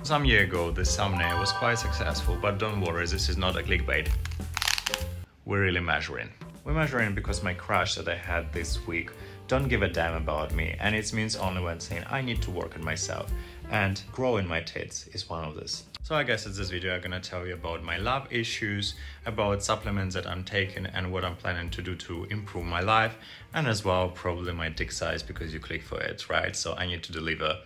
Some year ago, this thumbnail was quite successful, but don't worry, this is not a clickbait. We're really measuring. We're measuring because my crush that I had this week don't give a damn about me, and it means only when saying I need to work on myself, and growing my tits is one of this. So I guess in this video I'm gonna tell you about my love issues, about supplements that I'm taking and what I'm planning to do to improve my life, and as well probably my dick size because you click for it, right? So I need to deliver.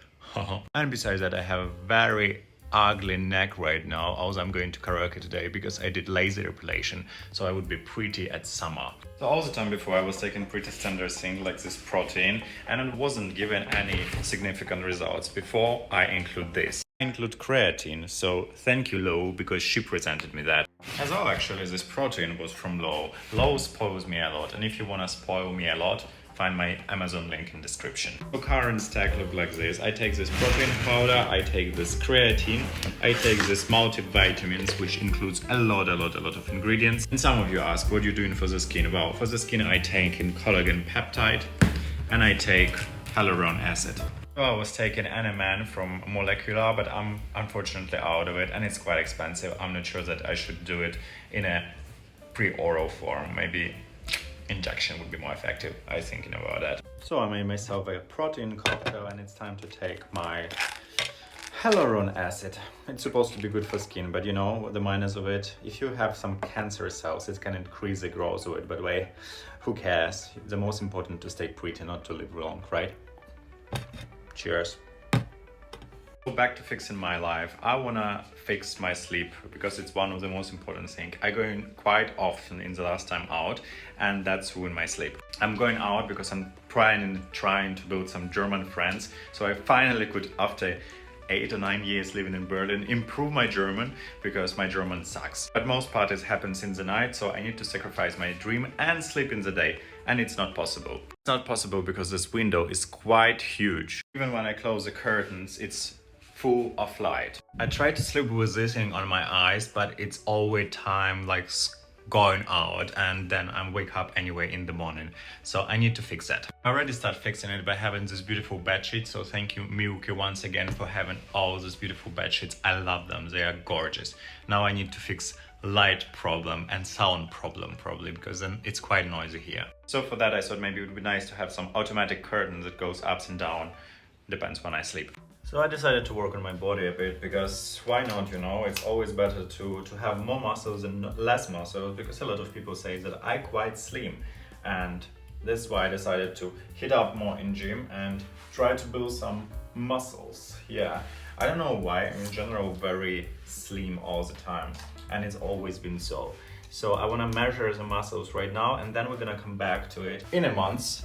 And besides that, I have a very ugly neck right now. Also, I'm going to karaoke today because I did laser epilation, so I would be pretty at summer. So all the time before I was taking pretty standard thing like this protein, and it wasn't given any significant results. Before I include this. I include creatine, so thank you Lo, because she presented me that. As well, actually, this protein was from Lo. Lo spoils me a lot, and if you wanna spoil me a lot, find my Amazon link in description. The current stack look like this. I take this protein powder, I take this creatine, I take this multivitamins, which includes a lot of ingredients. And some of you ask, what are you doing for the skin? Well, for the skin I take in collagen peptide and I take Haleron acid. So I was taking NMN from Molecular, but I'm unfortunately out of it and it's quite expensive. I'm not sure that I should do it in a pre-oral form. Maybe injection would be more effective. I was thinking about that. So I made myself a protein cocktail and it's time to take my Haleron acid. It's supposed to be good for skin, but you know the minus of it, if you have some cancer cells, it can increase the growth of it. But wait, who cares? The most important to stay pretty, not to live long, right? Cheers. So back to fixing my life. I wanna fix my sleep because it's one of the most important things. I go in quite often in the last time out and that's ruined my sleep. I'm going out because I'm trying to build some German friends. So I finally could, after 8 or 9 years living in Berlin, improve my German because my German sucks. But most parties happens in the night, so I need to sacrifice my dream and sleep in the day. And it's not possible. It's not possible because this window is quite huge. Even when I close the curtains, it's full of light. I try to sleep with this thing on my eyes, but it's always time like going out and then I wake up anyway in the morning. So I need to fix that. I already started fixing it by having this beautiful bed sheet. So thank you Milky once again for having all these beautiful bed sheets. I love them. They are gorgeous. Now I need to fix light problem and sound problem probably because then it's quite noisy here. So for that I thought maybe it would be nice to have some automatic curtain that goes up and down. Depends when I sleep. So I decided to work on my body a bit because why not, you know, it's always better to have more muscles than less muscles because a lot of people say that I quite slim and that's why I decided to hit up more in gym and try to build some muscles. Yeah, I don't know why, I'm in general very slim all the time and it's always been so. So I want to measure the muscles right now and then we're gonna come back to it in a month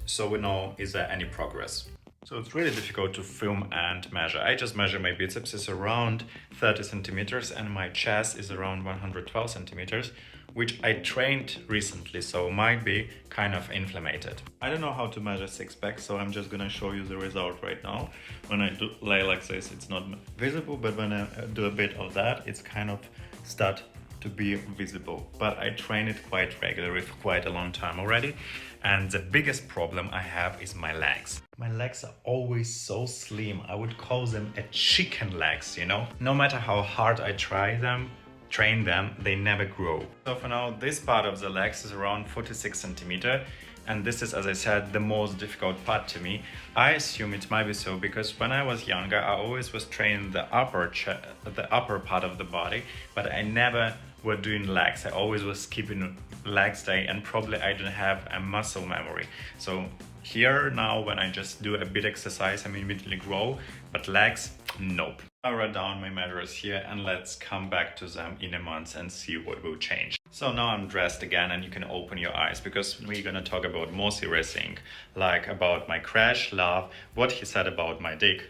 so we know is there any progress. So it's really difficult to film and measure. I just measure my biceps is around 30 centimeters and my chest is around 112 centimeters, which I trained recently, so might be kind of inflamed. I don't know how to measure six-pack, so I'm just gonna show you the result right now. When I do lay like this, it's not visible, but when I do a bit of that, it's kind of start to be visible. But I train it quite regularly for quite a long time already. And the biggest problem I have is my legs. My legs are always so slim. I would call them a chicken legs, you know? No matter how hard I train them, they never grow. So for now, this part of the legs is around 46 centimeters. And this is, as I said, the most difficult part to me. I assume it might be so because when I was younger, I always was training the upper part of the body, but I never were doing legs. I always was skipping legs day and probably I didn't have a muscle memory. So here now when I just do a bit exercise, I immediately grow, but legs, nope. I write down my measures here and let's come back to them in a month and see what will change. So now I'm dressed again and you can open your eyes because we're gonna talk about more serious things, like about my crush, love, what he said about my dick.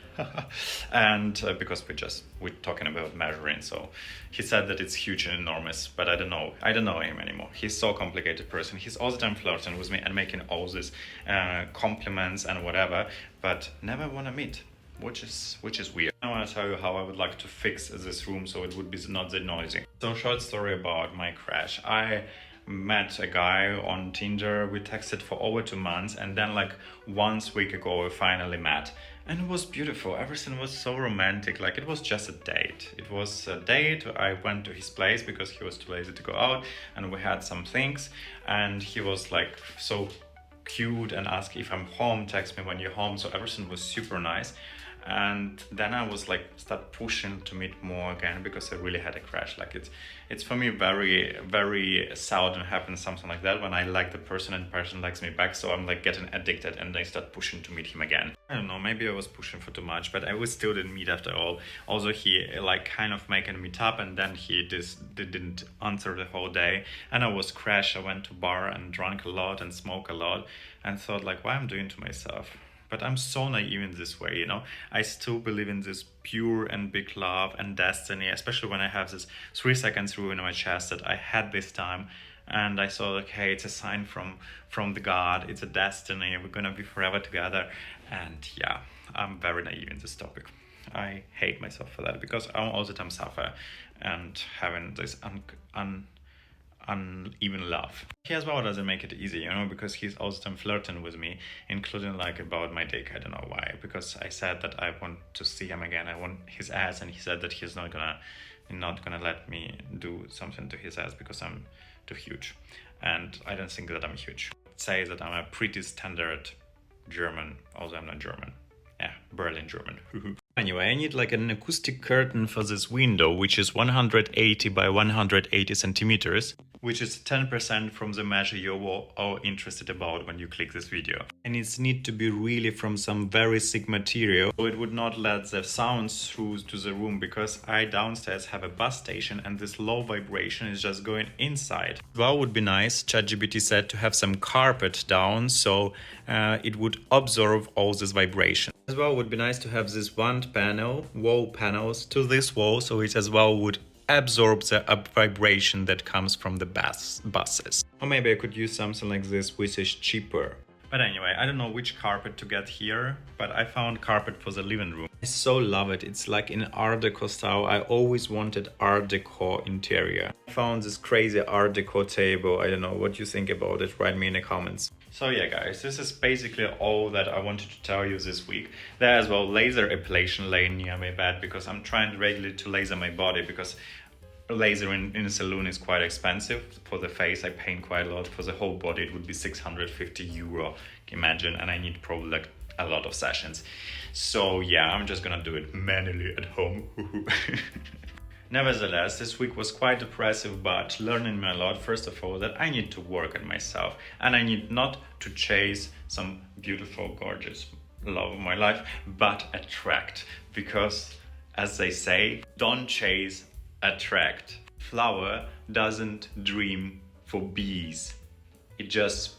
And because we're talking about measuring, so he said that it's huge and enormous, but I don't know him anymore. He's so complicated person. He's all the time flirting with me and making all these compliments and whatever, but never wanna meet. Which is weird. I want to tell you how I would like to fix this room so it would be not that noisy. So short story about my crash. I met a guy on Tinder. We texted for over 2 months and then like 1 week ago we finally met. And it was beautiful. Everything was so romantic. Like, it was just a date. It was a date. I went to his place because he was too lazy to go out, and we had some things. And he was like so cute and asked if I'm home, text me when you're home. So everything was super nice. And then I was like start pushing to meet more again because I really had a crush. Like, it's for me very, very seldom happens something like that when I like the person and the person likes me back. So I'm like getting addicted and I start pushing to meet him again. I don't know, maybe I was pushing for too much, but I was still didn't meet after all. Also, he like kind of making me up, and then he just didn't answer the whole day. And I was crashed. I went to bar and drank a lot and smoked a lot and thought like, what I'm doing to myself. But I'm so naive in this way, you know. I still believe in this pure and big love and destiny, especially when I have this 3 seconds rule in my chest that I had this time. And I saw like, hey, it's a sign from the God. It's a destiny. We're gonna be forever together. And yeah, I'm very naive in this topic. I hate myself for that because I all the time suffer and having this uneven love. He as well doesn't make it easy, you know, because he's all the time flirting with me, including like about my dick. I don't know why, because I said that I want to see him again. I want his ass, and he said that he's not gonna let me do something to his ass because I'm too huge, and I don't think that I'm huge. I'd say that I'm a pretty standard German, although I'm not German. Yeah, Berlin German. Anyway, I need like an acoustic curtain for this window, which is 180 by 180 centimeters, which is 10% from the measure you're all interested about when you click this video. And it needs to be really from some very thick material, so it would not let the sounds through to the room, because I downstairs have a bus station and this low vibration is just going inside. Well, would be nice, ChatGPT said, to have some carpet down, so it would absorb all this vibration. As well, would be nice to have this one panel, wall panels to this wall, so it as well would absorb the vibration that comes from the buses. Or maybe I could use something like this, which is cheaper. But anyway, I don't know which carpet to get here, but I found carpet for the living room. I so love it. It's like in Art Deco style. I always wanted Art Deco interior. I found this crazy Art Deco table. I don't know what you think about it. Write me in the comments. So yeah, guys, this is basically all that I wanted to tell you this week. There as well, laser epilation laying near my bed, because I'm trying regularly to laser my body, because laser in a salon is quite expensive. For the face, I paint quite a lot. For the whole body, it would be 650 euro, imagine, and I need probably like a lot of sessions. So yeah, I'm just gonna do it manually at home. Nevertheless, this week was quite depressive, but learning me a lot. First of all, that I need to work on myself, and I need not to chase some beautiful, gorgeous love of my life, but attract. Because, as they say, don't chase, attract. Flower doesn't dream for bees. It just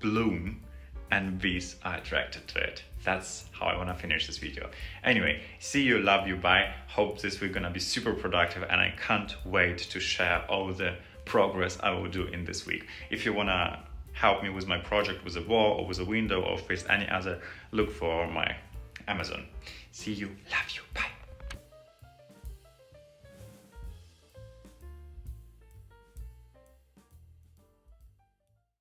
bloom, and bees are attracted to it. That's how I want to finish this video. Anyway, see you, love you, bye. Hope this week gonna be super productive, and I can't wait to share all the progress I will do in this week. If you wanna help me with my project, with a wall or with a window or with any other, look for my Amazon. See you, love you, bye.